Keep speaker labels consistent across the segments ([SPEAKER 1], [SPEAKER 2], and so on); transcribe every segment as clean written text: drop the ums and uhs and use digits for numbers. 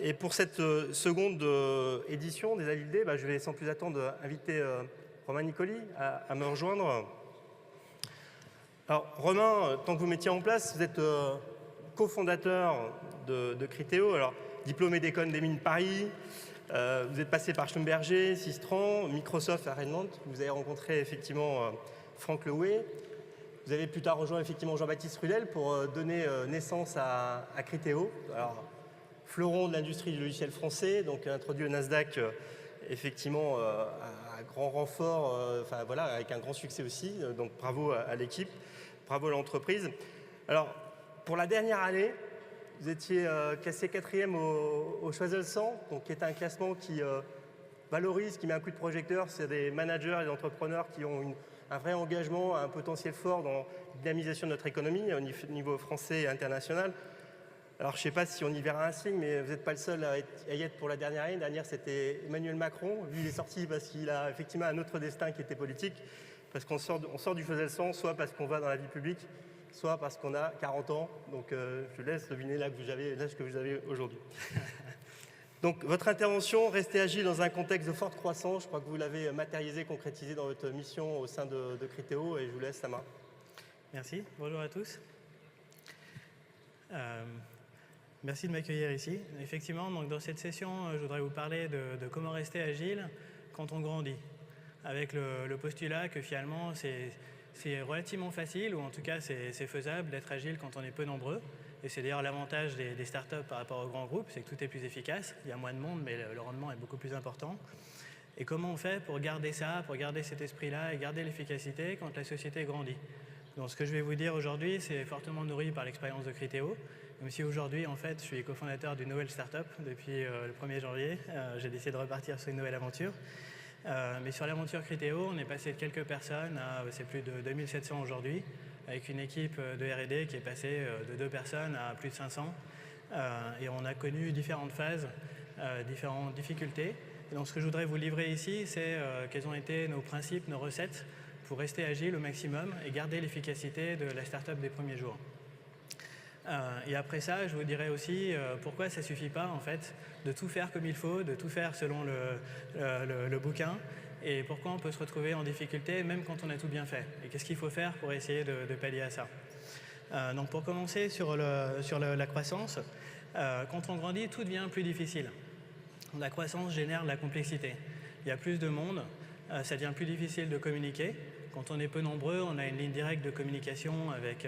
[SPEAKER 1] Et pour cette seconde édition des Agiles Day, je vais sans plus attendre inviter Romain Nicoli à me rejoindre. Alors Romain, tant que vous mettiez en place, vous êtes cofondateur de Criteo, alors diplômé d'École des Mines Paris, vous êtes passé par Schlumberger, Sistran, Microsoft à Redmond, vous avez rencontré effectivement Franck Lehouet. Vous avez plus tard rejoint effectivement Jean-Baptiste Rudel pour donner naissance à Criteo. Alors, fleuron de l'industrie du logiciel français, donc introduit au Nasdaq effectivement à grand renfort, avec un grand succès aussi. Donc bravo à l'équipe, bravo à l'entreprise. Alors, pour la dernière année, vous étiez classé 4e au Choiseul 100, donc qui est un classement qui valorise, qui met un coup de projecteur sur des managers et des entrepreneurs qui ont un vrai engagement, un potentiel fort dans la dynamisation de notre économie au niveau français et international. Alors, je ne sais pas si on y verra un signe, mais vous n'êtes pas le seul à y être pour la dernière année. La dernière, c'était Emmanuel Macron. Lui, il est sorti parce qu'il a effectivement un autre destin qui était politique, parce qu'on sort du Choiseul 100, soit parce qu'on va dans la vie publique, soit parce qu'on a 40 ans. Donc, je laisse deviner l'âge que vous avez aujourd'hui. Donc, votre intervention, rester agile dans un contexte de forte croissance, je crois que vous l'avez matérialisé, concrétisé dans votre mission au sein de Criteo, et je vous laisse la main.
[SPEAKER 2] Merci, bonjour à tous. Merci de m'accueillir ici. Effectivement, donc dans cette session, je voudrais vous parler de comment rester agile quand on grandit, avec le postulat que finalement c'est relativement facile, ou en tout cas c'est faisable d'être agile quand on est peu nombreux. Et c'est d'ailleurs l'avantage des startups par rapport aux grands groupes, c'est que tout est plus efficace, il y a moins de monde, mais le rendement est beaucoup plus important. Et comment on fait pour garder ça, pour garder cet esprit-là et garder l'efficacité quand la société grandit? Donc ce que je vais vous dire aujourd'hui, c'est fortement nourri par l'expérience de Criteo. Même si aujourd'hui, en fait, je suis cofondateur d'une nouvelle startup depuis le 1er janvier. J'ai décidé de repartir sur une nouvelle aventure. Mais sur l'aventure Criteo, on est passé de quelques personnes à c'est plus de 2700 aujourd'hui, avec une équipe de R&D qui est passée de 2 personnes à plus de 500. Et on a connu différentes phases, différentes difficultés. Et donc ce que je voudrais vous livrer ici, c'est quels ont été nos principes, nos recettes pour rester agile au maximum et garder l'efficacité de la startup des premiers jours. Et après ça, je vous dirai aussi pourquoi ça ne suffit pas en fait de tout faire comme il faut, de tout faire selon le bouquin, et pourquoi on peut se retrouver en difficulté même quand on a tout bien fait. Et qu'est-ce qu'il faut faire pour essayer de pallier à ça. Donc pour commencer sur la croissance, quand on grandit, tout devient plus difficile. La croissance génère de la complexité. Il y a plus de monde, ça devient plus difficile de communiquer. Quand on est peu nombreux, on a une ligne directe de communication avec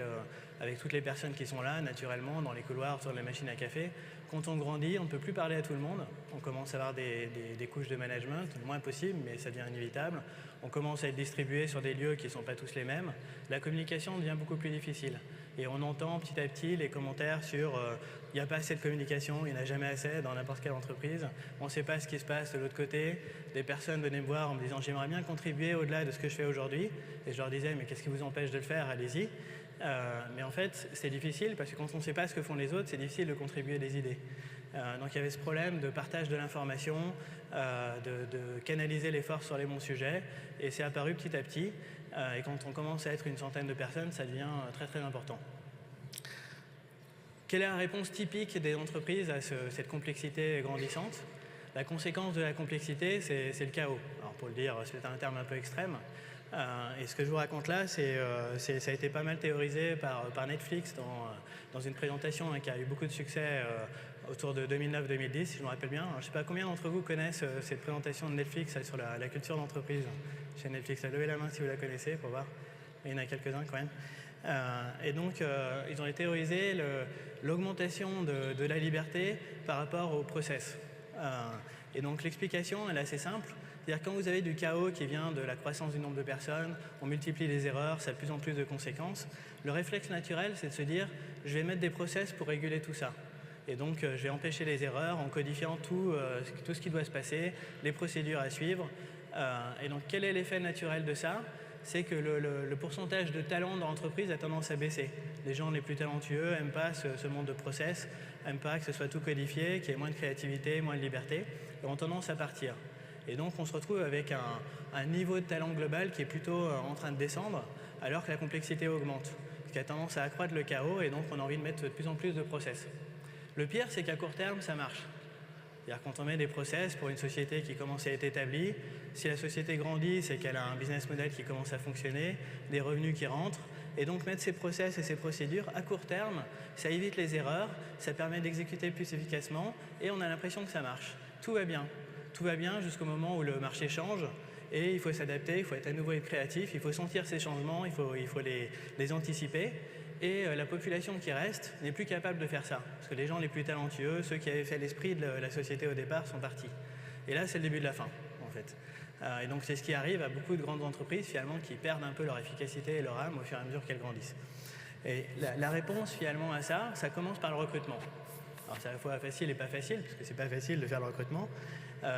[SPEAKER 2] toutes les personnes qui sont là, naturellement, dans les couloirs, sur les machines à café. Quand on grandit, on ne peut plus parler à tout le monde. On commence à avoir des couches de management, le moins possible, mais ça devient inévitable. On commence à être distribué sur des lieux qui ne sont pas tous les mêmes. La communication devient beaucoup plus difficile. Et on entend petit à petit les commentaires sur il n'y a pas assez de communication, il n'y en a jamais assez dans n'importe quelle entreprise. On ne sait pas ce qui se passe de l'autre côté. Des personnes venaient me voir en me disant j'aimerais bien contribuer au-delà de ce que je fais aujourd'hui. Et je leur disais mais qu'est-ce qui vous empêche de le faire? Allez-y. Mais en fait, c'est difficile parce que quand on ne sait pas ce que font les autres, c'est difficile de contribuer des idées. Donc il y avait ce problème de partage de l'information, de canaliser les forces sur les bons sujets, et c'est apparu petit à petit. Et quand on commence à être une centaine de personnes, ça devient très très important. Quelle est la réponse typique des entreprises à cette complexité grandissante? La conséquence de la complexité, c'est le chaos. Alors pour le dire, c'est un terme un peu extrême. Et ce que je vous raconte là, ça a été pas mal théorisé par Netflix dans une présentation qui a eu beaucoup de succès autour de 2009-2010, si je me rappelle bien. Alors, je ne sais pas combien d'entre vous connaissent cette présentation de Netflix sur la culture d'entreprise chez Netflix. Levez la main si vous la connaissez pour voir. Il y en a quelques-uns quand même. Et donc, ils ont théorisé l'augmentation de la liberté par rapport au process. Et donc, l'explication, elle est assez simple. C'est-à-dire quand vous avez du chaos qui vient de la croissance du nombre de personnes, on multiplie les erreurs, ça a de plus en plus de conséquences. Le réflexe naturel, c'est de se dire je vais mettre des process pour réguler tout ça. Et donc, je vais empêcher les erreurs en codifiant tout ce qui doit se passer, les procédures à suivre. Et donc, quel est l'effet naturel de ça? C'est que le pourcentage de talent dans l'entreprise a tendance à baisser. Les gens les plus talentueux n'aiment pas ce monde de process, n'aiment pas que ce soit tout codifié, qu'il y ait moins de créativité, moins de liberté, et ont tendance à partir. Et donc on se retrouve avec un niveau de talent global qui est plutôt en train de descendre, alors que la complexité augmente, ce qui a tendance à accroître le chaos, et donc on a envie de mettre de plus en plus de process. Le pire, c'est qu'à court terme, ça marche. C'est-à-dire quand on met des process pour une société qui commence à être établie, si la société grandit, c'est qu'elle a un business model qui commence à fonctionner, des revenus qui rentrent, et donc mettre ces process et ces procédures à court terme, ça évite les erreurs, ça permet d'exécuter plus efficacement, et on a l'impression que ça marche. Tout va bien. Tout va bien jusqu'au moment où le marché change, et il faut s'adapter, il faut être à nouveau être créatif, il faut sentir ces changements, il faut les anticiper. Et la population qui reste n'est plus capable de faire ça. Parce que les gens les plus talentueux, ceux qui avaient fait l'esprit de la société au départ, sont partis. Et là, c'est le début de la fin, en fait. Et donc, c'est ce qui arrive à beaucoup de grandes entreprises, finalement, qui perdent un peu leur efficacité et leur âme au fur et à mesure qu'elles grandissent. Et la réponse, finalement, à ça, ça commence par le recrutement. Alors, c'est à la fois facile et pas facile, parce que c'est pas facile de faire le recrutement.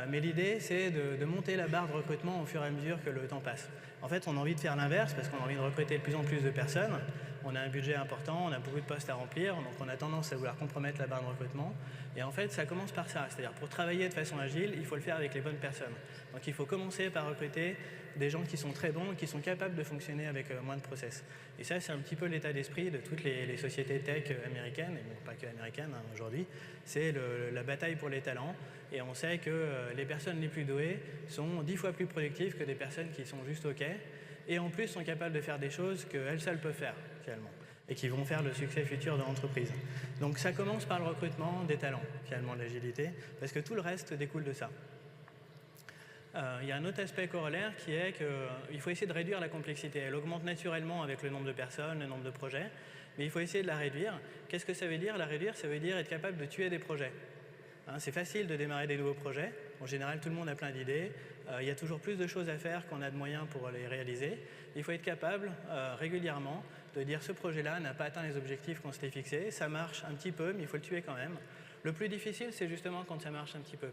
[SPEAKER 2] Mais l'idée, c'est de monter la barre de recrutement au fur et à mesure que le temps passe. En fait, on a envie de faire l'inverse, parce qu'on a envie de recruter de plus en plus de personnes. On a un budget important, on a beaucoup de postes à remplir, donc on a tendance à vouloir compromettre la barre de recrutement. Et en fait, ça commence par ça. C'est-à-dire, pour travailler de façon agile, il faut le faire avec les bonnes personnes. Donc il faut commencer par recruter des gens qui sont très bons et qui sont capables de fonctionner avec moins de process. Et ça, c'est un petit peu l'état d'esprit de toutes les sociétés tech américaines, et bon, pas que américaines aujourd'hui. C'est la bataille pour les talents. Et on sait que les personnes les plus douées sont 10 fois plus productives que des personnes qui sont juste OK. Et en plus sont capables de faire des choses qu'elles seules peuvent faire, finalement, et qui vont faire le succès futur de l'entreprise. Donc ça commence par le recrutement des talents, finalement, de l'agilité, parce que tout le reste découle de ça. Il y a un autre aspect corollaire qui est qu'il faut essayer de réduire la complexité. Elle augmente naturellement avec le nombre de personnes, le nombre de projets, mais il faut essayer de la réduire. Qu'est-ce que ça veut dire, la réduire? Ça veut dire être capable de tuer des projets. C'est facile de démarrer des nouveaux projets. En général, tout le monde a plein d'idées. Il y a toujours plus de choses à faire qu'on a de moyens pour les réaliser. Il faut être capable régulièrement de dire ce projet-là n'a pas atteint les objectifs qu'on s'était fixés. Ça marche un petit peu, mais il faut le tuer quand même. Le plus difficile, c'est justement quand ça marche un petit peu.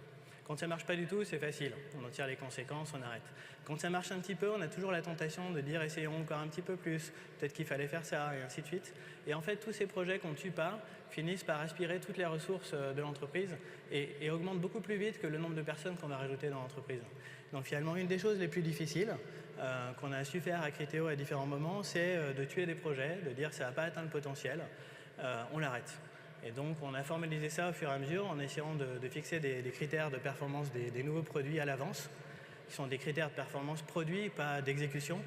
[SPEAKER 2] Quand ça ne marche pas du tout, c'est facile. On en tire les conséquences, on arrête. Quand ça marche un petit peu, on a toujours la tentation de dire essayons encore un petit peu plus, peut-être qu'il fallait faire ça, et ainsi de suite. Et en fait, tous ces projets qu'on ne tue pas finissent par aspirer toutes les ressources de l'entreprise et augmentent beaucoup plus vite que le nombre de personnes qu'on va rajouter dans l'entreprise. Donc finalement, une des choses les plus difficiles qu'on a su faire à Criteo à différents moments, c'est de tuer des projets, de dire ça n'a pas atteint le potentiel, on l'arrête. Et donc, on a formalisé ça au fur et à mesure en essayant de fixer des critères de performance des nouveaux produits à l'avance, qui sont des critères de performance produits, pas d'exécution.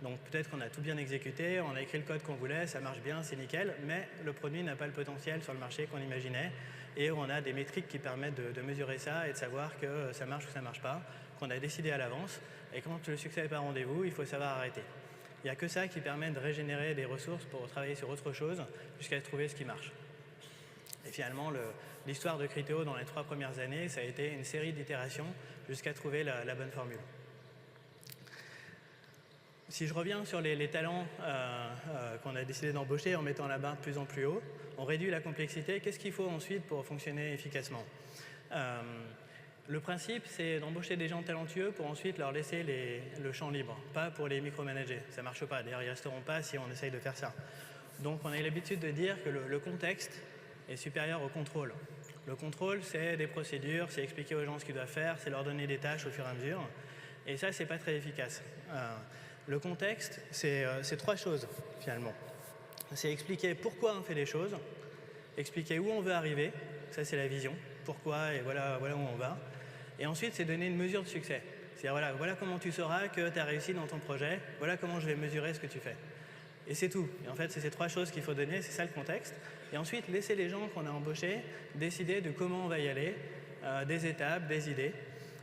[SPEAKER 2] Donc, peut-être qu'on a tout bien exécuté, on a écrit le code qu'on voulait, ça marche bien, c'est nickel, mais le produit n'a pas le potentiel sur le marché qu'on imaginait. Et on a des métriques qui permettent de mesurer ça et de savoir que ça marche ou ça ne marche pas, qu'on a décidé à l'avance. Et quand le succès n'est pas au rendez-vous, il faut savoir arrêter. Il n'y a que ça qui permet de régénérer des ressources pour travailler sur autre chose jusqu'à trouver ce qui marche. Et finalement, l'histoire de Criteo dans les 3 premières années, ça a été une série d'itérations jusqu'à trouver la bonne formule. Si je reviens sur les talents qu'on a décidé d'embaucher en mettant la barre de plus en plus haut, on réduit la complexité. Qu'est-ce qu'il faut ensuite pour fonctionner efficacement? Le principe, c'est d'embaucher des gens talentueux pour ensuite leur laisser le champ libre, pas pour les micromanager. Ça ne marche pas. D'ailleurs, ils ne resteront pas si on essaye de faire ça. Donc, on a l'habitude de dire que le contexte est supérieur au contrôle. Le contrôle, c'est des procédures, c'est expliquer aux gens ce qu'ils doivent faire, c'est leur donner des tâches au fur et à mesure. Et ça, c'est pas très efficace. Le contexte, c'est 3 choses, finalement. C'est expliquer pourquoi on fait les choses, expliquer où on veut arriver, ça c'est la vision, pourquoi et voilà où on va. Et ensuite, c'est donner une mesure de succès. C'est-à-dire voilà comment tu sauras que tu as réussi dans ton projet, voilà comment je vais mesurer ce que tu fais. Et c'est tout. Et en fait, c'est ces 3 choses qu'il faut donner, c'est ça le contexte. Et ensuite, laisser les gens qu'on a embauchés décider de comment on va y aller, des étapes, des idées.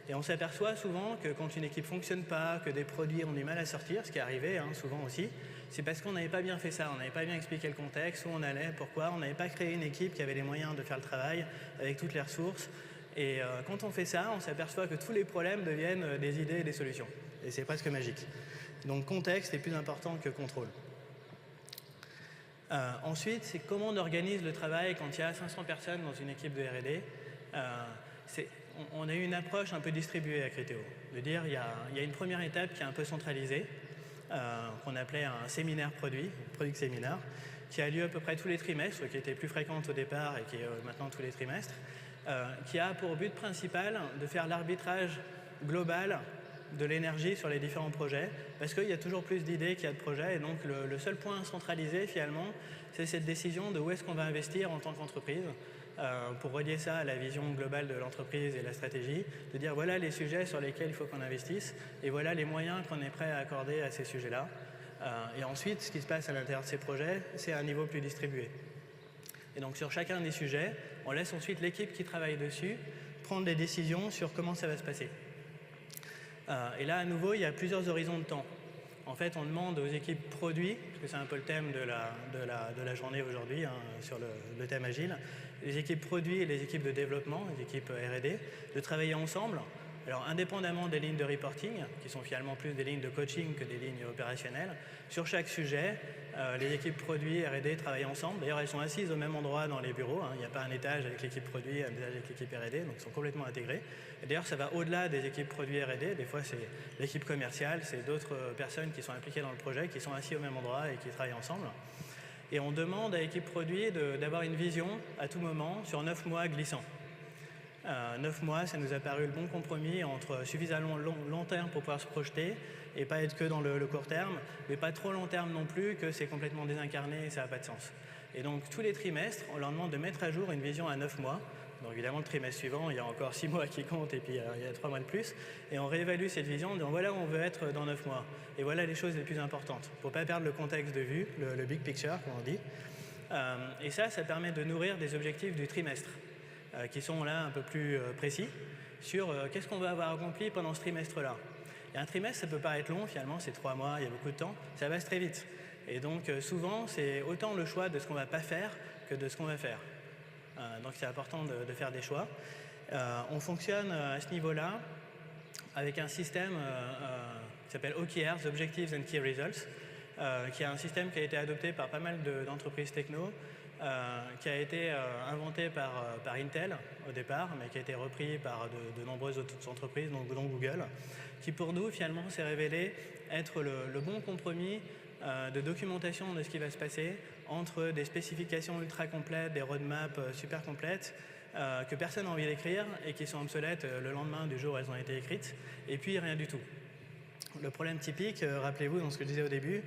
[SPEAKER 2] Et on s'aperçoit souvent que quand une équipe ne fonctionne pas, que des produits ont du mal à sortir, ce qui est arrivé souvent aussi, c'est parce qu'on n'avait pas bien fait ça, on n'avait pas bien expliqué le contexte, où on allait, pourquoi, on n'avait pas créé une équipe qui avait les moyens de faire le travail avec toutes les ressources. Et quand on fait ça, on s'aperçoit que tous les problèmes deviennent des idées et des solutions. Et c'est presque magique. Donc contexte est plus important que contrôle. Ensuite, c'est comment on organise le travail quand il y a 500 personnes dans une équipe de R&D. On a eu une approche un peu distribuée à Criteo, de dire il y a une première étape qui est un peu centralisée, qu'on appelait un séminaire product séminaire, qui a lieu à peu près tous les trimestres, qui était plus fréquente au départ et qui est maintenant tous les trimestres, qui a pour but principal de faire l'arbitrage global de l'énergie sur les différents projets, parce qu'il y a toujours plus d'idées qu'il y a de projets, et donc le seul point centralisé finalement, c'est cette décision de où est-ce qu'on va investir en tant qu'entreprise. pour relier ça à la vision globale de l'entreprise et la stratégie, de dire voilà les sujets sur lesquels il faut qu'on investisse et voilà les moyens qu'on est prêt à accorder à ces sujets-là. Et ensuite, ce qui se passe à l'intérieur de ces projets, c'est à un niveau plus distribué. Et donc sur chacun des sujets, on laisse ensuite l'équipe qui travaille dessus prendre des décisions sur comment ça va se passer. Et là, à nouveau, il y a plusieurs horizons de temps. En fait, on demande aux équipes produits, parce que c'est un peu le thème de la journée aujourd'hui, hein, sur le thème agile, les équipes produits et les équipes de développement, les équipes R&D, de travailler ensemble. Alors, indépendamment des lignes de reporting, qui sont finalement plus des lignes de coaching que des lignes opérationnelles, sur chaque sujet, les équipes produits R&D travaillent ensemble. D'ailleurs, elles sont assises au même endroit dans les bureaux. Hein. Il n'y a pas un étage avec l'équipe produit, un étage avec l'équipe R&D, donc elles sont complètement intégrées. Et d'ailleurs, ça va au-delà des équipes produits R&D. Des fois, c'est l'équipe commerciale, c'est d'autres personnes qui sont impliquées dans le projet, qui sont assis au même endroit et qui travaillent ensemble. Et on demande à l'équipe produit d'avoir une vision à tout moment sur 9 mois glissants. 9 mois, ça nous a paru le bon compromis entre suffisamment long terme pour pouvoir se projeter et pas être que dans le court terme, mais pas trop long terme non plus que c'est complètement désincarné et ça n'a pas de sens. Et donc tous les trimestres, on leur demande de mettre à jour une vision à 9 mois. Donc évidemment, le trimestre suivant, il y a encore 6 mois qui comptent et puis il y a 3 mois de plus. Et on réévalue cette vision en disant voilà où on veut être dans 9 mois. Et voilà les choses les plus importantes. Pour ne pas perdre le contexte de vue, le big picture, comme on dit. Et ça permet de nourrir des objectifs du trimestre. Qui sont là un peu plus précis sur qu'est-ce qu'on va avoir accompli pendant ce trimestre-là. Et un trimestre, ça peut paraître long, finalement, c'est 3 mois, il y a beaucoup de temps, ça passe très vite. Et donc, souvent, c'est autant le choix de ce qu'on ne va pas faire que de ce qu'on va faire. Donc, c'est important de faire des choix. On fonctionne à ce niveau-là avec un système qui s'appelle OKRs, Objectives and Key Results, qui est un système qui a été adopté par pas mal d'entreprises techno, qui a été inventé par Intel au départ, mais qui a été repris par de nombreuses autres entreprises, dont Google, qui pour nous finalement s'est révélé être le bon compromis de documentation de ce qui va se passer entre des spécifications ultra complètes, des roadmaps super complètes, que personne n'a envie d'écrire et qui sont obsolètes le lendemain du jour où elles ont été écrites, et puis rien du tout. Le problème typique, rappelez-vous dans ce que je disais au début,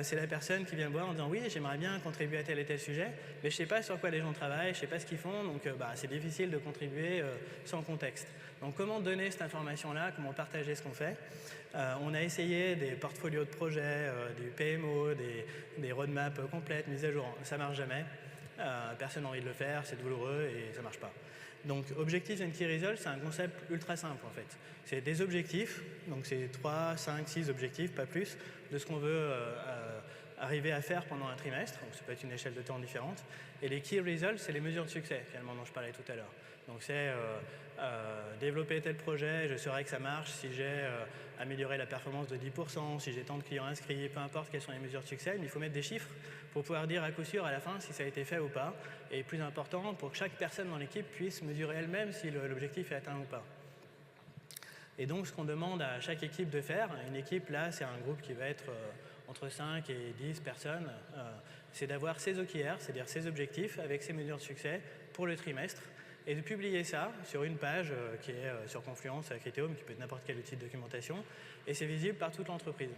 [SPEAKER 2] c'est la personne qui vient me voir en disant oui, j'aimerais bien contribuer à tel et tel sujet, mais je ne sais pas sur quoi les gens travaillent, je ne sais pas ce qu'ils font, donc c'est difficile de contribuer sans contexte. Donc comment donner cette information-là, comment partager ce qu'on fait? On a essayé des portfolios de projets, du PMO, des roadmaps complètes, mises à jour, ça ne marche jamais. Personne n'a envie de le faire, c'est douloureux et ça ne marche pas. Donc Objectives and Key Results, c'est un concept ultra simple en fait. C'est des objectifs, donc c'est 3, 5, 6 objectifs, pas plus, de ce qu'on veut arriver à faire pendant un trimestre. Donc ça peut être une échelle de temps différente. Et les Key Results, c'est les mesures de succès finalement dont je parlais tout à l'heure. Donc c'est développer tel projet, je saurai que ça marche si j'ai amélioré la performance de 10%, si j'ai tant de clients inscrits, peu importe quelles sont les mesures de succès, mais il faut mettre des chiffres pour pouvoir dire à coup sûr à la fin si ça a été fait ou pas. Et plus important, pour que chaque personne dans l'équipe puisse mesurer elle-même si l'objectif est atteint ou pas. Et donc ce qu'on demande à chaque équipe de faire, une équipe là c'est un groupe qui va être entre 5 et 10 personnes, c'est d'avoir ses OKR, c'est-à-dire ses objectifs avec ses mesures de succès pour le trimestre, et de publier ça sur une page qui est sur Confluence, à Criteo, mais qui peut être n'importe quel outil de documentation, et c'est visible par toute l'entreprise.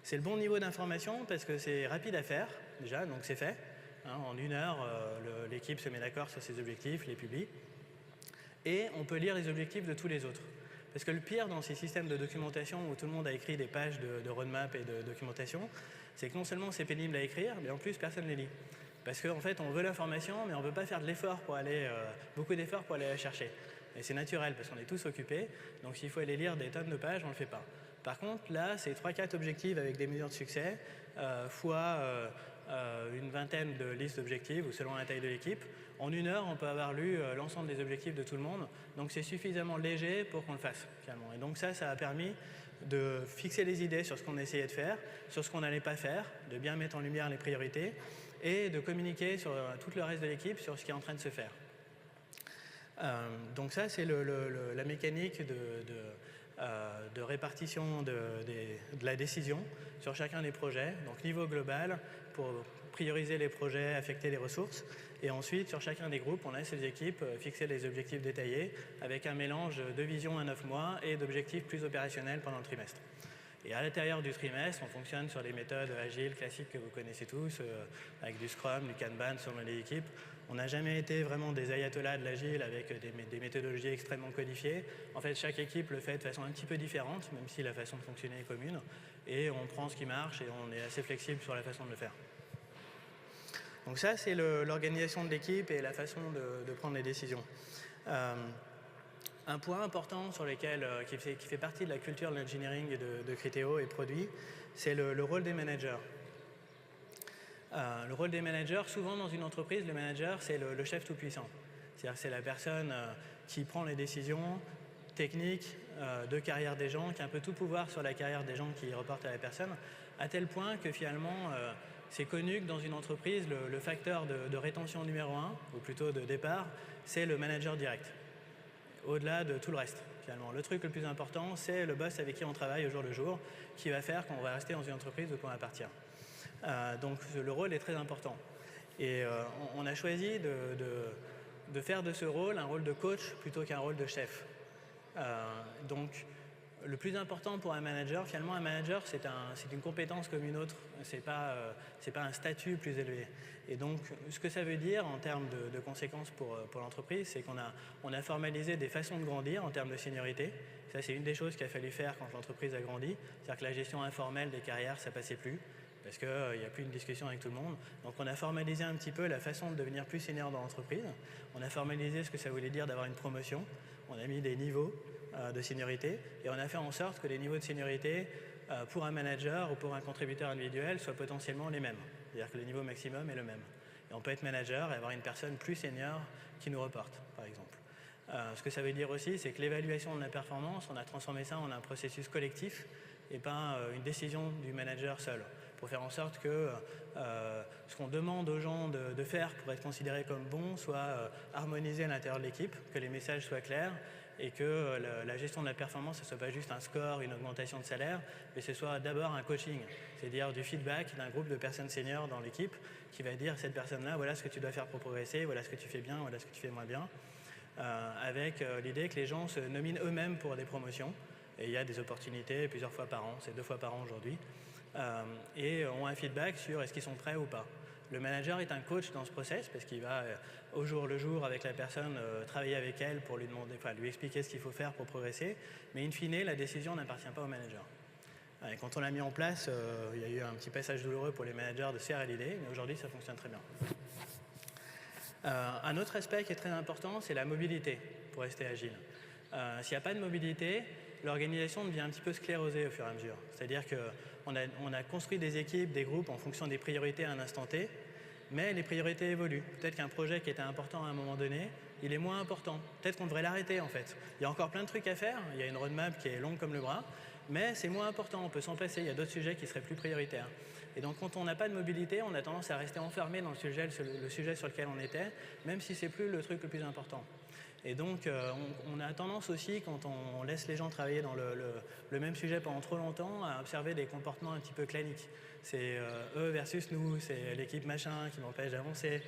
[SPEAKER 2] C'est le bon niveau d'information parce que c'est rapide à faire, déjà, donc c'est fait. Hein, en 1 heure, l'équipe se met d'accord sur ses objectifs, les publie, et on peut lire les objectifs de tous les autres. Parce que le pire dans ces systèmes de documentation où tout le monde a écrit des pages de roadmap et de documentation, c'est que non seulement c'est pénible à écrire, mais en plus personne ne les lit. Parce qu'en fait, on veut l'information, mais on ne veut pas faire de l'effort pour aller, beaucoup d'efforts pour aller la chercher. Et c'est naturel, parce qu'on est tous occupés. Donc s'il faut aller lire des tonnes de pages, on ne le fait pas. Par contre, là, c'est 3-4 objectifs avec des mesures de succès, fois une vingtaine de listes d'objectifs, ou selon la taille de l'équipe. En 1 heure, on peut avoir lu l'ensemble des objectifs de tout le monde. Donc c'est suffisamment léger pour qu'on le fasse, finalement. Et donc ça a permis de fixer les idées sur ce qu'on essayait de faire, sur ce qu'on n'allait pas faire, de bien mettre en lumière les priorités, et de communiquer sur tout le reste de l'équipe sur ce qui est en train de se faire. Donc ça, c'est la mécanique de répartition de la décision sur chacun des projets. Donc niveau global, pour prioriser les projets, affecter les ressources. Et ensuite, sur chacun des groupes, on laisse les équipes fixer les objectifs détaillés avec un mélange de vision à 9 mois et d'objectifs plus opérationnels pendant le trimestre. Et à l'intérieur du trimestre, on fonctionne sur des méthodes agiles classiques que vous connaissez tous, avec du Scrum, du Kanban selon les équipes. On n'a jamais été vraiment des ayatollahs de l'agile avec des méthodologies extrêmement codifiées. En fait, chaque équipe le fait de façon un petit peu différente, même si la façon de fonctionner est commune. Et on prend ce qui marche et on est assez flexible sur la façon de le faire. Donc ça, c'est l'organisation de l'équipe et la façon de prendre les décisions. Un point important sur lequel, qui fait partie de la culture de l'engineering et de Criteo et produit, c'est le rôle des managers. Le rôle des managers, souvent dans une entreprise, le manager, c'est le chef tout-puissant. C'est-à-dire c'est la personne qui prend les décisions techniques de carrière des gens, qui a un peu tout pouvoir sur la carrière des gens qui reportent à la personne, à tel point que finalement, c'est connu que dans une entreprise, le facteur de rétention numéro 1, ou plutôt de départ, c'est le manager direct, au-delà de tout le reste. Finalement, le truc le plus important, c'est le boss avec qui on travaille au jour le jour, qui va faire qu'on va rester dans une entreprise ou qu'on va partir. Donc le rôle est très important. Et on a choisi de faire de ce rôle un rôle de coach plutôt qu'un rôle de chef. Donc le plus important pour un manager, finalement un manager c'est une compétence comme une autre, c'est pas un statut plus élevé. Et donc ce que ça veut dire en termes de conséquences pour l'entreprise, c'est qu'on a formalisé des façons de grandir en termes de seniorité. Ça c'est une des choses qu'il a fallu faire quand l'entreprise a grandi, c'est-à-dire que la gestion informelle des carrières ça passait plus, parce qu'il n'y a plus une discussion avec tout le monde. Donc on a formalisé un petit peu la façon de devenir plus senior dans l'entreprise. On a formalisé ce que ça voulait dire d'avoir une promotion. On a mis des niveaux de seniorité et on a fait en sorte que les niveaux de seniorité pour un manager ou pour un contributeur individuel soient potentiellement les mêmes. C'est-à-dire que le niveau maximum est le même. Et on peut être manager et avoir une personne plus senior qui nous reporte, par exemple. Ce que ça veut dire aussi, c'est que l'évaluation de la performance, on a transformé ça en un processus collectif et pas une décision du manager seul, pour faire en sorte que ce qu'on demande aux gens de faire pour être considéré comme bon soit harmonisé à l'intérieur de l'équipe, que les messages soient clairs et que la gestion de la performance ne soit pas juste un score, une augmentation de salaire, mais ce soit d'abord un coaching, c'est-à-dire du feedback d'un groupe de personnes seniors dans l'équipe qui va dire à cette personne-là, voilà ce que tu dois faire pour progresser, voilà ce que tu fais bien, voilà ce que tu fais moins bien, avec l'idée que les gens se nominent eux-mêmes pour des promotions. Et il y a des opportunités plusieurs fois par an, c'est 2 fois par an aujourd'hui, et ont un feedback sur est-ce qu'ils sont prêts ou pas. Le manager est un coach dans ce process parce qu'il va au jour le jour avec la personne travailler avec elle pour lui demander, enfin, lui expliquer ce qu'il faut faire pour progresser, mais in fine la décision n'appartient pas au manager. Et quand on l'a mis en place, il y a eu un petit passage douloureux pour les managers de se faire à l'idée, mais aujourd'hui ça fonctionne très bien. Un autre aspect qui est très important, c'est la mobilité pour rester agile. S'il n'y a pas de mobilité, l'organisation devient un petit peu sclérosée au fur et à mesure. C'est-à-dire qu'on a construit des équipes, des groupes en fonction des priorités à un instant T, mais les priorités évoluent. Peut-être qu'un projet qui était important à un moment donné, il est moins important. Peut-être qu'on devrait l'arrêter en fait. Il y a encore plein de trucs à faire, il y a une roadmap qui est longue comme le bras, mais c'est moins important, on peut s'en passer, il y a d'autres sujets qui seraient plus prioritaires. Et donc quand on n'a pas de mobilité, on a tendance à rester enfermé dans le sujet sur lequel on était, même si c'est plus le truc le plus important. Et donc, on a tendance aussi, quand on laisse les gens travailler dans le même sujet pendant trop longtemps, à observer des comportements un petit peu claniques. C'est eux versus nous, c'est l'équipe machin qui m'empêche d'avancer.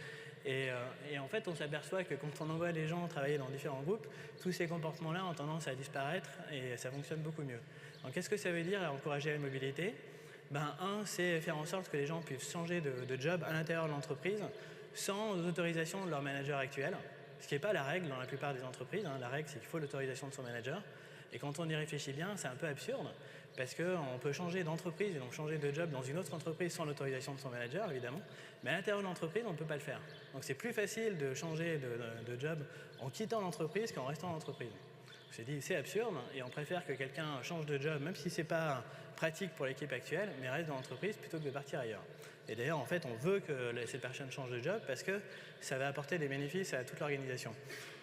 [SPEAKER 2] Et en fait, on s'aperçoit que quand on envoie les gens travailler dans différents groupes, tous ces comportements-là ont tendance à disparaître et ça fonctionne beaucoup mieux. Donc, qu'est-ce que ça veut dire à encourager la mobilité ? C'est faire en sorte que les gens puissent changer de job à l'intérieur de l'entreprise sans autorisation de leur manager actuel. Ce qui n'est pas la règle dans la plupart des entreprises. La règle, c'est qu'il faut l'autorisation de son manager. Et quand on y réfléchit bien, c'est un peu absurde parce qu'on peut changer d'entreprise et donc changer de job dans une autre entreprise sans l'autorisation de son manager, évidemment. Mais à l'intérieur de l'entreprise, on ne peut pas le faire. Donc c'est plus facile de changer de job en quittant l'entreprise qu'en restant dans l'entreprise. On s'est dit, c'est absurde et on préfère que quelqu'un change de job, même si ce n'est pas pratique pour l'équipe actuelle, mais reste dans l'entreprise plutôt que de partir ailleurs. Et d'ailleurs, en fait, on veut que ces personnes changent de job parce que ça va apporter des bénéfices à toute l'organisation.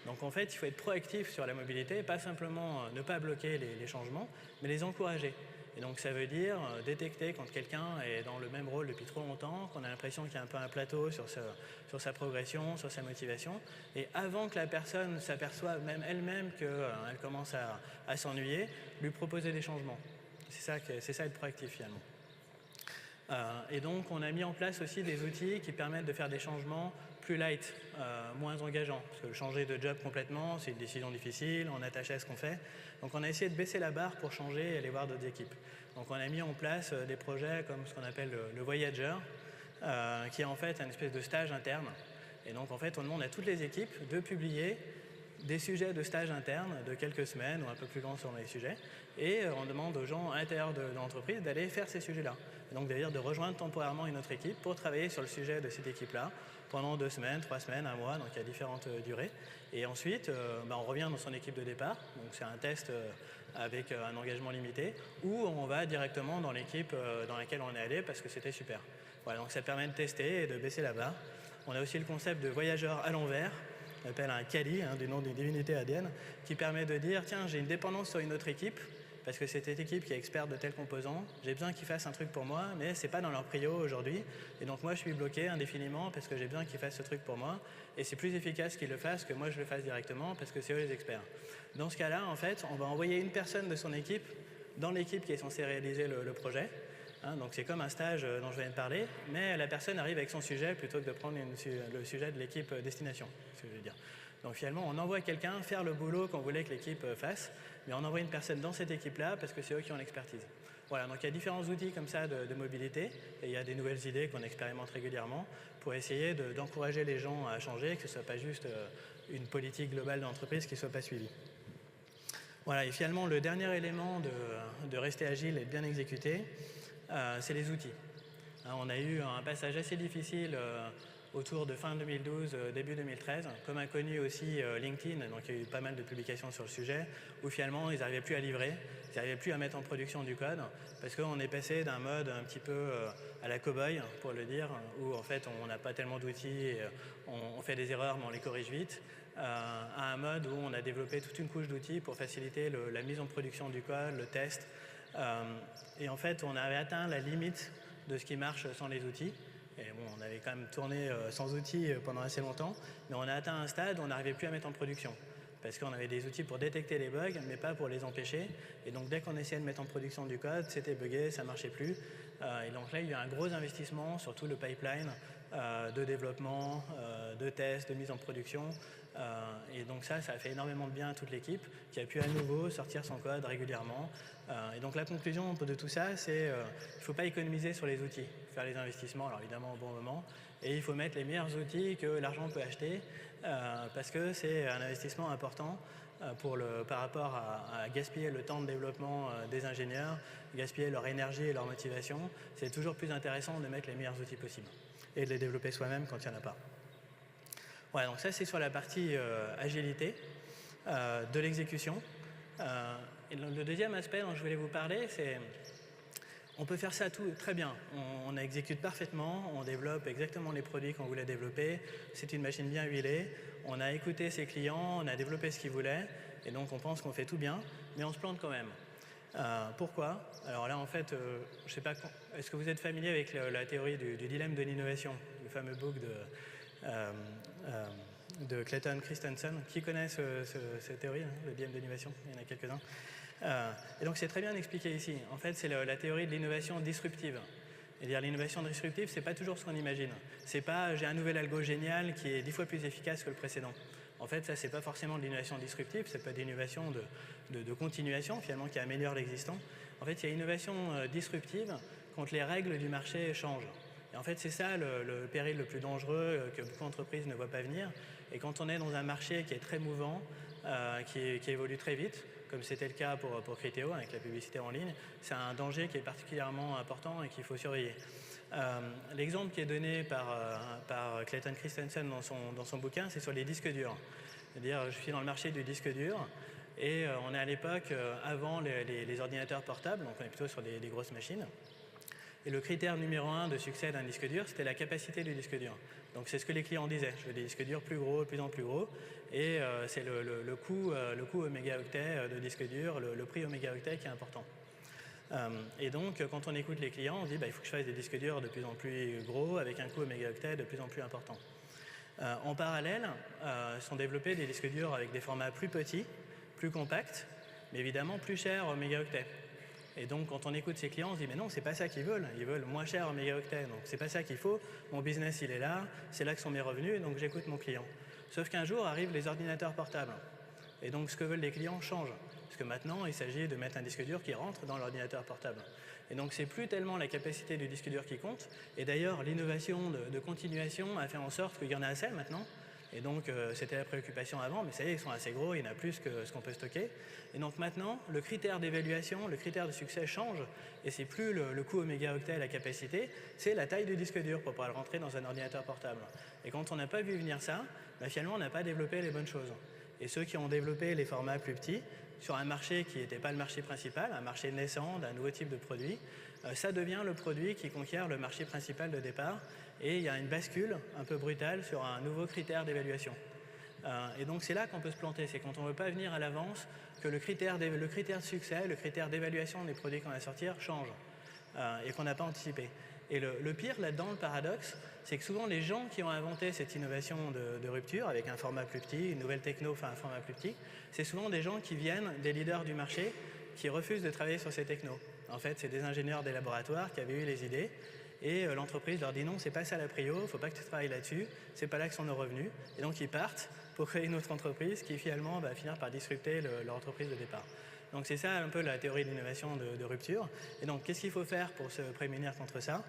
[SPEAKER 2] Donc en fait, il faut être proactif sur la mobilité, pas simplement ne pas bloquer les changements, mais les encourager. Et donc ça veut dire détecter quand quelqu'un est dans le même rôle depuis trop longtemps, qu'on a l'impression qu'il y a un peu un plateau sur sa progression, sur sa motivation, et avant que la personne s'aperçoive même elle-même qu'elle commence à s'ennuyer, lui proposer des changements. C'est ça être proactif finalement. Et donc on a mis en place aussi des outils qui permettent de faire des changements plus light, moins engageant. Parce que changer de job complètement, c'est une décision difficile, on est attaché à ce qu'on fait. Donc on a essayé de baisser la barre pour changer et aller voir d'autres équipes. Donc on a mis en place des projets comme ce qu'on appelle le Voyager, qui est en fait une espèce de stage interne. Et donc en fait on demande à toutes les équipes de publier des sujets de stage interne de quelques semaines ou un peu plus grands sur les sujets. Et on demande aux gens à l'intérieur de l'entreprise d'aller faire ces sujets-là. Donc d'ailleurs de rejoindre temporairement une autre équipe pour travailler sur le sujet de cette équipe-là pendant 2 semaines, 3 semaines, 1 mois, donc il y a différentes durées. Et ensuite, on revient dans son équipe de départ, donc c'est un test avec un engagement limité, ou on va directement dans l'équipe dans laquelle on est allé parce que c'était super. Voilà, donc ça permet de tester et de baisser la barre. On a aussi le concept de voyageur à l'envers, on appelle un Kali, du nom d'une divinité indienne, qui permet de dire, tiens, j'ai une dépendance sur une autre équipe, parce que c'est cette équipe qui est experte de tel composant, j'ai besoin qu'ils fassent un truc pour moi, mais ce n'est pas dans leur prio aujourd'hui, et donc moi je suis bloqué indéfiniment parce que j'ai besoin qu'ils fassent ce truc pour moi, et c'est plus efficace qu'ils le fassent que moi je le fasse directement, parce que c'est eux les experts. Dans ce cas-là, en fait, on va envoyer une personne de son équipe dans l'équipe qui est censée réaliser le projet. Donc c'est comme un stage dont je viens de parler, mais la personne arrive avec son sujet plutôt que de prendre le sujet de l'équipe destination, ce que je veux dire. Donc finalement, on envoie quelqu'un faire le boulot qu'on voulait que l'équipe fasse, mais on envoie une personne dans cette équipe-là parce que c'est eux qui ont l'expertise. Voilà, donc il y a différents outils comme ça de mobilité, et il y a des nouvelles idées qu'on expérimente régulièrement pour essayer d'encourager les gens à changer, que ce ne soit pas juste une politique globale d'entreprise qui ne soit pas suivie. Voilà, et finalement, le dernier élément de rester agile et de bien exécuter, c'est les outils. On a eu un passage assez difficile autour de fin 2012, début 2013, comme a connu aussi LinkedIn, donc il y a eu pas mal de publications sur le sujet, où finalement ils n'arrivaient plus à livrer, ils n'arrivaient plus à mettre en production du code, parce qu'on est passé d'un mode un petit peu à la cow-boy, pour le dire, où en fait on n'a pas tellement d'outils, et on fait des erreurs mais on les corrige vite, à un mode où on a développé toute une couche d'outils pour faciliter la mise en production du code, le test, et en fait on avait atteint la limite de ce qui marche sans les outils. Et bon, on avait quand même tourné sans outils pendant assez longtemps, mais on a atteint un stade où on n'arrivait plus à mettre en production. Parce qu'on avait des outils pour détecter les bugs, mais pas pour les empêcher. Et donc dès qu'on essayait de mettre en production du code, c'était buggé, ça ne marchait plus. Et donc là, il y a eu un gros investissement sur tout le pipeline de développement, de tests, de mise en production. Et donc ça a fait énormément de bien à toute l'équipe qui a pu à nouveau sortir son code régulièrement. Et donc la conclusion de tout ça, c'est qu'il ne faut pas économiser sur les outils, faire les investissements, alors évidemment au bon moment, et il faut mettre les meilleurs outils que l'argent peut acheter, parce que c'est un investissement important par rapport à gaspiller le temps de développement des ingénieurs, gaspiller leur énergie et leur motivation. C'est toujours plus intéressant de mettre les meilleurs outils possibles et de les développer soi-même quand il n'y en a pas. Voilà, donc ça c'est sur la partie agilité de l'exécution. Et le deuxième aspect dont je voulais vous parler, c'est on peut faire ça très bien. On exécute parfaitement, on développe exactement les produits qu'on voulait développer. C'est une machine bien huilée. On a écouté ses clients, on a développé ce qu'ils voulaient. Et donc on pense qu'on fait tout bien, mais on se plante quand même. Pourquoi? Alors là, en fait, je ne sais pas, est-ce que vous êtes familier avec la théorie du dilemme de l'innovation, le fameux book de Clayton Christensen? Qui connaît cette théorie, le dilemme de l'innovation? Il y en a quelques-uns. Et donc c'est très bien expliqué ici. En fait, c'est la théorie de l'innovation disruptive. C'est-à-dire l'innovation disruptive, c'est pas toujours ce qu'on imagine. C'est pas j'ai un nouvel algo génial qui est 10 fois plus efficace que le précédent. En fait, ça c'est pas forcément de l'innovation disruptive, c'est pas d'innovation de continuation finalement qui améliore l'existant. En fait, il y a innovation disruptive quand les règles du marché changent. Et en fait, c'est ça le péril le plus dangereux que beaucoup d'entreprises ne voient pas venir. Et quand on est dans un marché qui est très mouvant, qui évolue très vite, comme c'était le cas pour Criteo avec la publicité en ligne, c'est un danger qui est particulièrement important et qu'il faut surveiller. L'exemple qui est donné par Clayton Christensen dans son bouquin, c'est sur les disques durs. C'est-à-dire, je suis dans le marché du disque dur et on est à l'époque avant les ordinateurs portables, donc on est plutôt sur des grosses machines. Et le critère numéro 1 de succès d'un disque dur, c'était la capacité du disque dur. Donc c'est ce que les clients disaient, je veux des disques durs plus gros, de plus en plus gros, et c'est le coût au mégaoctet de disque dur, le prix au mégaoctet qui est important. Et donc quand on écoute les clients, on se dit il faut que je fasse des disques durs de plus en plus gros, avec un coût au mégaoctet de plus en plus important. En parallèle, sont développés des disques durs avec des formats plus petits, plus compacts, mais évidemment plus chers au mégaoctet. Et donc, quand on écoute ses clients, on se dit, mais non, c'est pas ça qu'ils veulent moins cher en mégaoctets, donc c'est pas ça qu'il faut, mon business, il est là, c'est là que sont mes revenus, donc j'écoute mon client. Sauf qu'un jour arrivent les ordinateurs portables. Et donc, ce que veulent les clients change. Parce que maintenant, il s'agit de mettre un disque dur qui rentre dans l'ordinateur portable. Et donc, c'est plus tellement la capacité du disque dur qui compte. Et d'ailleurs, l'innovation de continuation a fait en sorte qu'il y en a assez maintenant. Et donc, c'était la préoccupation avant, mais ça y est, ils sont assez gros, il y en a plus que ce qu'on peut stocker. Et donc maintenant, le critère d'évaluation, le critère de succès change, et c'est plus le coût au mégaoctet, la capacité, c'est la taille du disque dur pour pouvoir le rentrer dans un ordinateur portable. Et quand on n'a pas vu venir ça, finalement, on n'a pas développé les bonnes choses. Et ceux qui ont développé les formats plus petits, sur un marché qui n'était pas le marché principal, un marché naissant d'un nouveau type de produit, ça devient le produit qui conquiert le marché principal de départ, et il y a une bascule un peu brutale sur un nouveau critère d'évaluation. Et donc c'est là qu'on peut se planter, c'est quand on ne veut pas venir à l'avance que le critère de succès, le critère d'évaluation des produits qu'on va sortir change et qu'on n'a pas anticipé. Et le pire là-dedans, le paradoxe, c'est que souvent les gens qui ont inventé cette innovation de rupture avec un format plus petit, une nouvelle techno, enfin un format plus petit, c'est souvent des gens qui viennent des leaders du marché qui refusent de travailler sur ces technos. En fait, c'est des ingénieurs des laboratoires qui avaient eu les idées et l'entreprise leur dit non, c'est pas ça la prio, il ne faut pas que tu travailles là-dessus, c'est pas là que sont nos revenus. Et donc ils partent pour créer une autre entreprise qui finalement va finir par disrupter leur entreprise de départ. Donc c'est ça un peu la théorie de l'innovation de rupture. Et donc qu'est-ce qu'il faut faire pour se prémunir contre ça ?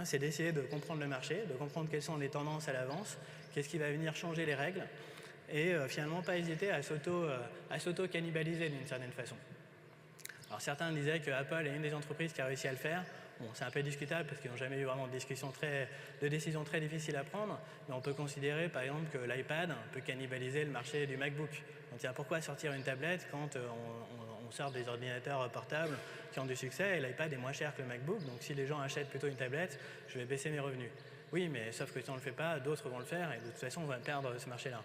[SPEAKER 2] C'est d'essayer de comprendre le marché, de comprendre quelles sont les tendances à l'avance, qu'est-ce qui va venir changer les règles, et finalement pas hésiter à s'auto-cannibaliser d'une certaine façon. Alors certains disaient que Apple est une des entreprises qui a réussi à le faire. Bon, c'est un peu discutable parce qu'ils n'ont jamais eu vraiment de décisions très difficiles à prendre, mais on peut considérer par exemple que l'iPad peut cannibaliser le marché du MacBook. Donc tiens, pourquoi sortir une tablette quand on sort des ordinateurs portables qui ont du succès et l'iPad est moins cher que le MacBook, donc si les gens achètent plutôt une tablette, je vais baisser mes revenus. Oui, mais sauf que si on ne le fait pas, d'autres vont le faire et de toute façon on va perdre ce marché-là.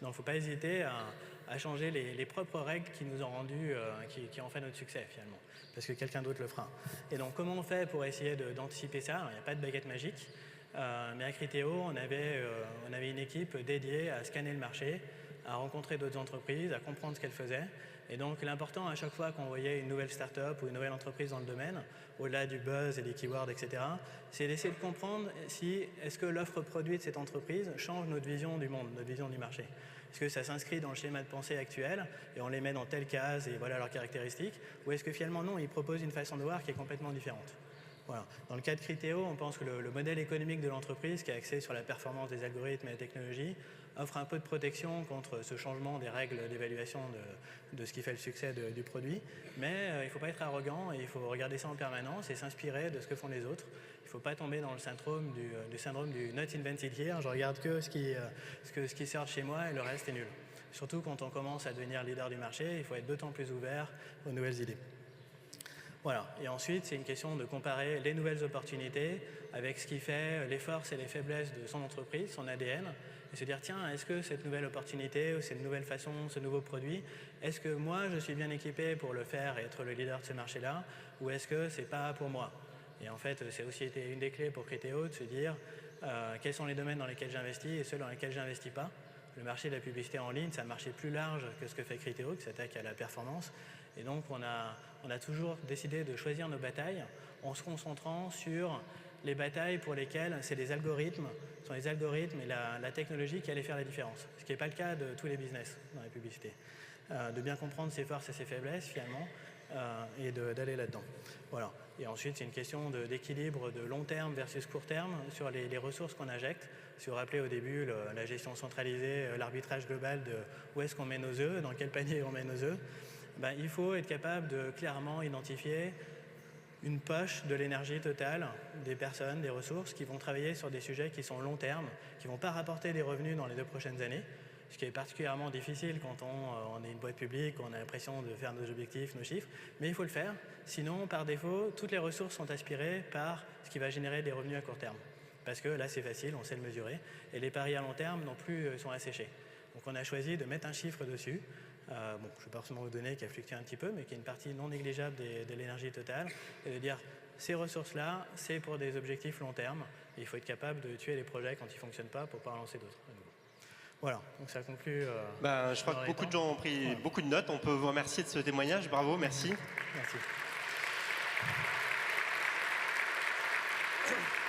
[SPEAKER 2] Donc il ne faut pas hésiter à changer les propres règles qui nous ont rendu, qui ont fait notre succès finalement, parce que quelqu'un d'autre le fera. Et donc comment on fait pour essayer d'anticiper ça ? Alors, il n'y a pas de baguette magique, mais à Criteo, on avait une équipe dédiée à scanner le marché, à rencontrer d'autres entreprises, à comprendre ce qu'elles faisaient. Et donc l'important à chaque fois qu'on voyait une nouvelle start-up ou une nouvelle entreprise dans le domaine, au-delà du buzz et des keywords, etc., c'est d'essayer de comprendre si est-ce que l'offre produit de cette entreprise change notre vision du monde, notre vision du marché. Est-ce que ça s'inscrit dans le schéma de pensée actuel et on les met dans telle case et voilà leurs caractéristiques, ou est-ce que finalement non, ils proposent une façon de voir qui est complètement différente. Voilà. Dans le cas de Criteo, on pense que le modèle économique de l'entreprise, qui est axé sur la performance des algorithmes et la technologie, offre un peu de protection contre ce changement des règles d'évaluation de ce qui fait le succès du produit. Mais il ne faut pas être arrogant et il faut regarder ça en permanence et s'inspirer de ce que font les autres. Il ne faut pas tomber dans le syndrome du not invented here. Je regarde que ce qui sort de chez moi et le reste est nul. Surtout quand on commence à devenir leader du marché, il faut être d'autant plus ouvert aux nouvelles idées. Voilà. Et ensuite, c'est une question de comparer les nouvelles opportunités avec ce qui fait les forces et les faiblesses de son entreprise, son ADN, et se dire, tiens, est-ce que cette nouvelle opportunité ou cette nouvelle façon, ce nouveau produit, est-ce que moi, je suis bien équipé pour le faire et être le leader de ce marché-là, ou est-ce que c'est pas pour moi ? Et en fait, c'est aussi été une des clés pour Criteo de se dire quels sont les domaines dans lesquels j'investis et ceux dans lesquels j'investis pas. Le marché de la publicité en ligne, c'est un marché plus large que ce que fait Criteo, qui s'attaque à la performance. Et donc, on a toujours décidé de choisir nos batailles en se concentrant sur les batailles pour lesquelles c'est les algorithmes, ce sont les algorithmes et la technologie qui allaient faire la différence. Ce qui n'est pas le cas de tous les business dans la publicité. De bien comprendre ses forces et ses faiblesses, finalement, et d'aller là-dedans. Voilà. Et ensuite, c'est une question d'équilibre de long terme versus court terme sur les ressources qu'on injecte. Si vous vous rappelez au début, la gestion centralisée, l'arbitrage global de où est-ce qu'on met nos œufs, dans quel panier on met nos œufs, il faut être capable de clairement identifier une poche de l'énergie totale des personnes, des ressources qui vont travailler sur des sujets qui sont long terme, qui ne vont pas rapporter des revenus dans les 2 prochaines années, ce qui est particulièrement difficile quand on est une boîte publique, on a l'impression de faire nos objectifs, nos chiffres, mais il faut le faire. Sinon, par défaut, toutes les ressources sont aspirées par ce qui va générer des revenus à court terme. Parce que là, c'est facile, on sait le mesurer, et les paris à long terme non plus sont asséchés. Donc on a choisi de mettre un chiffre dessus. Je ne vais pas forcément vous donner, qui a fluctué un petit peu, mais qui est une partie non négligeable de l'énergie totale, et de dire ces ressources-là, c'est pour des objectifs long terme. Et il faut être capable de tuer les projets quand ils ne fonctionnent pas pour pouvoir en lancer d'autres. Voilà, donc ça conclut.
[SPEAKER 1] Je crois que beaucoup de gens ont pris beaucoup de notes. On peut vous remercier de ce témoignage. Bravo, merci.
[SPEAKER 2] Merci.
[SPEAKER 1] Merci.